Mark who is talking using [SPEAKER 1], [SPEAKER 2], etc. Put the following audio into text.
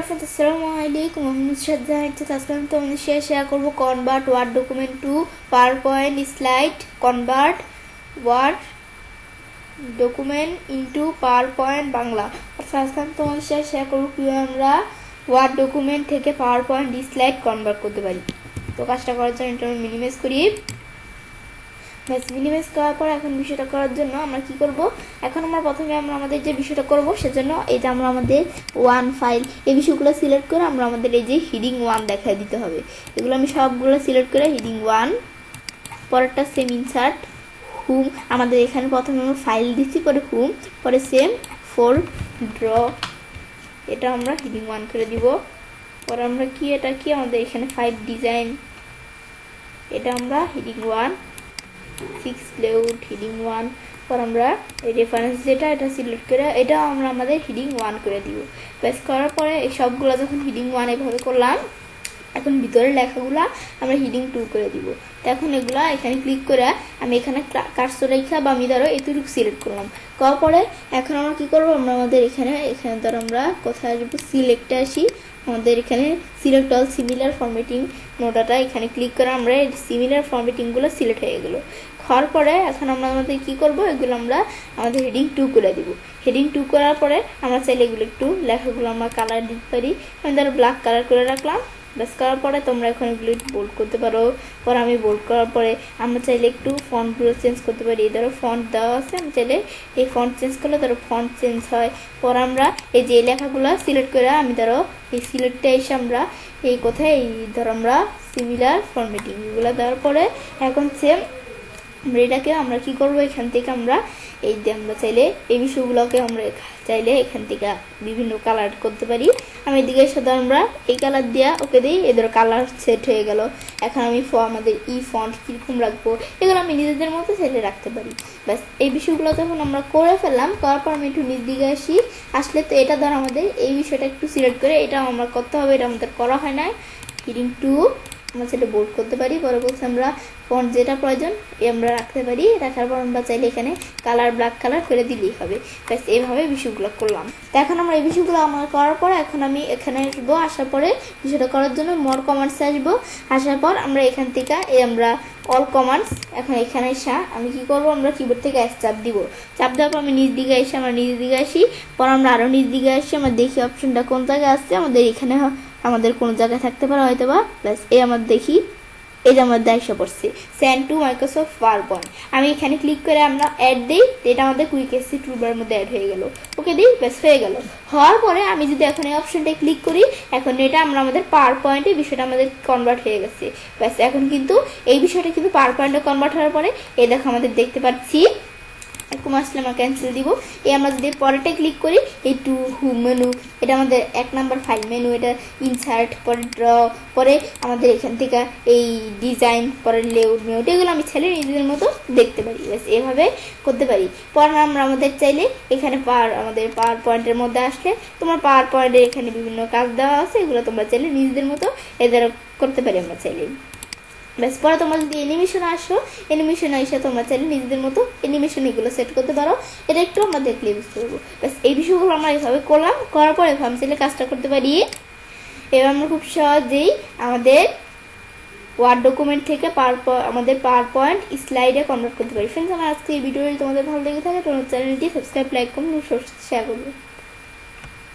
[SPEAKER 1] Hello friends, আসসালামু আলাইকুম। আমি নুসরাত জাহান। আজকে আমি তোমাদের সাথে শেয়ার করব convert Word document to PowerPoint slide, convert Word document into PowerPoint Bangla. আজকে আমি তোমাদের সাথে শেয়ার করব কীভাবে আমরা ওয়ার্ড ডকুমেন্ট থেকে পাওয়ার পয়েন্ট স্লাইড কনভার্ট করতে পারি। তো কাজটা করার জন্য এটা আমি মিনিমাইজ করি। মিনিমাইজ করার পর এখন বিষয়টা করার জন্য আমরা কি করব, এখন আমরা প্রথমে আমাদের যে বিষয়টা করব সেজন্য এই যে আমরা আমাদের ওয়ান ফাইল এই বিষয়গুলো সিলেক্ট করে আমরা আমাদের এই যে হিডিং ওয়ান দেখায় দিতে হবে। এগুলো আমি সবগুলো সিলেক্ট করে হিডিং ওয়ান, পরেরটা সেম ইনসার্ট হুম, আমাদের এখানে প্রথমে আমরা ফাইল দিচ্ছি, পরে হুম, পরে সেম ফোর ড্র, এটা আমরা হিডিং ওয়ান করে দিব। পরে আমরা কি এটা কি আমাদের এখানে 5 ডিজাইন, এটা আমরা hiding one, 6 layout hiding one. পর আমরা এই রেফারেন্স যেটা এটা সিলেক্ট করে এটা আমরা আমাদের হিডিং ওয়ান করে দিব। প্রেস করার পরে এই সবগুলো যখন হিডিং ওয়ান এভাবে করলাম, এখন ভিতরের লেখাগুলা আমরা হিডিং টু করে দিব। তো এখন এগুলা এখানে ক্লিক করে আমি এখানে কার্সর রেখা বা আমি ধরো এতটুকু সিলেক্ট করলাম। করার পরে এখন আমরা কি করব, আমরা আমাদের এখানে ধরো আমরা কোথায় আসবো, সিলেক্টে আসি, আমাদের এখানে সিলেক্ট অল সিমিলার ফরম্যাটিং নোটাটা এখানে ক্লিক করে আমরা এই সিমিলার ফরম্যাটিংগুলো সিলেক্ট হয়ে গেলো। হওয়ার পরে এখন আমরা আমাদের কি করব, এগুলো আমরা আমাদের হেডিং টু করে দিব। হেডিং টু করার পরে আমরা চাইলে এগুলো একটু লেখাগুলো আমরা কালার দিতে পারি। আমি ধরো ব্ল্যাক কালার করে রাখলাম। ব্যাস করার পরে তোমরা এখন এগুলো বোল্ড করতে পারো। পরে আমি বোল্ড করার পরে আমরা চাইলে একটু ফন্টগুলো চেঞ্জ করতে পারি। ধরো ফন্ট দেওয়া আছে, আমি চাইলে এই ফন্ট চেঞ্জ করলে ধরো ফন্ট চেঞ্জ হয়। পর আমরা এই যে লেখাগুলো সিলেক্ট করে আমি ধরো এই সিলেক্টটা এসে আমরা এই কোথায় এই ধরো আমরা সিমিলার ফরম্যাটিং এগুলো দেওয়ার পরে এখন সেম এটাকে আমরা কি করব, এখান থেকে আমরা এই যে আমরা চাইলে এই বিষয়গুলোকে আমরা চাইলে এখান থেকে বিভিন্ন কালার করতে পারি। আমি এদিকে সাথে আমরা এই কালার দিয়া ওকে দিই, এদের কালার সেট হয়ে গেল। এখন আমি আমাদের ফন্ট কীরকম রাখবো এগুলো আমি নিজেদের মতো চাইলে রাখতে পারি। ব্যাস এই বিষয়গুলো যখন আমরা করে ফেললাম, করার পর আমি একটু নিচ দিকে আসলে তো এটা ধর আমাদের এই বিষয়টা একটু সিলেক্ট করে এটা আমরা করতে হবে, এটা আমাদের করা হয় না। হিডিং টু আমরা সেটা বোল্ড করতে পারি। পরে বলছি আমরা ফন্ট যেটা প্রয়োজন আমরা রাখতে পারি, রাখার পর আমরা চাইলে এখানে কালার ব্ল্যাক কালার করে দিলেই হবে। ব্যাস এইভাবে বিষয়গুলো করলাম। তো এখন আমরা এই বিষয়গুলো আমার করার পর এখন আমি এখানে আসবো, আসার পরে বিষয়টা করার জন্য মোর কমান্ডসে আসবো। আসার পর আমরা এখান থেকে আমরা অল কমান্ডস, এখন এখানে এসে আমি কি করব, আমরা কিবোর্ড থেকে চাপ দিব। চাপ দেওয়ার পর আমি নিচ দিকে এসে আমরা নিচ দিকে আসি। পর আমরা আরও নিচ দিকে আসি, আমরা দেখি অপশনটা কোন জায়গায় আসছে। আমাদের এখানে আমাদের কোনো জায়গায় থাকতে পারে হয়তো বা। প্লাস এই আমার দেখি এই যে আমার এসে পড়ছে send to Microsoft power point. আমি এখানে ক্লিক করে আমরা অ্যাড দিই, এটা আমাদের কুইক এসি টুলবারের মধ্যে অ্যাড হয়ে গেল। ওকে দিই, ব্যাস হয়ে গেল। হওয়ার পরে আমি যদি এখন এই অপশনটা ক্লিক করি, এখন এটা আমরা আমাদের পাওয়ার পয়েন্টে বিষয়টা আমাদের কনভার্ট হয়ে গেছে। ব্যাস এখন কিন্তু এই বিষয়টা কিন্তু পাওয়ার পয়েন্টে কনভার্ট হওয়ার পরে এই দেখো আমাদের দেখতে পাচ্ছি এরকম আসলে আমরা ক্যান্সেল দিব। এই আমরা যদি পরেরটা ক্লিক করি, এই টু হোম মেনু, এটা আমাদের 1 নাম্বার ফাইল মেনু, এটা ইনসার্ট, পরে ড্র, পরে আমাদের এখান থেকে এই ডিজাইন, পরে লেআউট মেউট, এগুলো আমি চাইলে নিজেদের মতো দেখতে পারি। ব্যাস এভাবে করতে পারি। পরে আমরা আমাদের চাইলে এখানে আমাদের পাওয়ার পয়েন্টের মধ্যে আসলে তোমার পাওয়ার পয়েন্টের এখানে বিভিন্ন কাজ দেওয়া আছে, এগুলো তোমরা চাইলে নিজেদের মতো এদের করতে পারি আমরা চাইলে। ব্যাস পরে তোমরা যদি অ্যানিমেশন আসো, অ্যানিমেশন এসে তোমরা চাইলে নিজেদের মতো অ্যানিমেশন এগুলো সেট করতে পারো। এটা একটু আমরা দেখলে বুঝতে পারবো। ব্যাস এই বিষয়গুলো আমরা এইভাবে করলাম। করার পরে আমি চাইলে কাজটা করতে পারি। এবার আমরা খুব সহজেই আমাদের ওয়ার্ড ডকুমেন্ট থেকে আমাদের পাওয়ার পয়েন্ট স্লাইডে কনভার্ট করতে পারি। ফ্রেন্ডস, আমার আজকে এই ভিডিওটি তোমাদের ভালো লেগে থাকে তোমরা চ্যানেলটি সাবস্ক্রাইব, লাইক, কমেন্ট, শেয়ার করবে।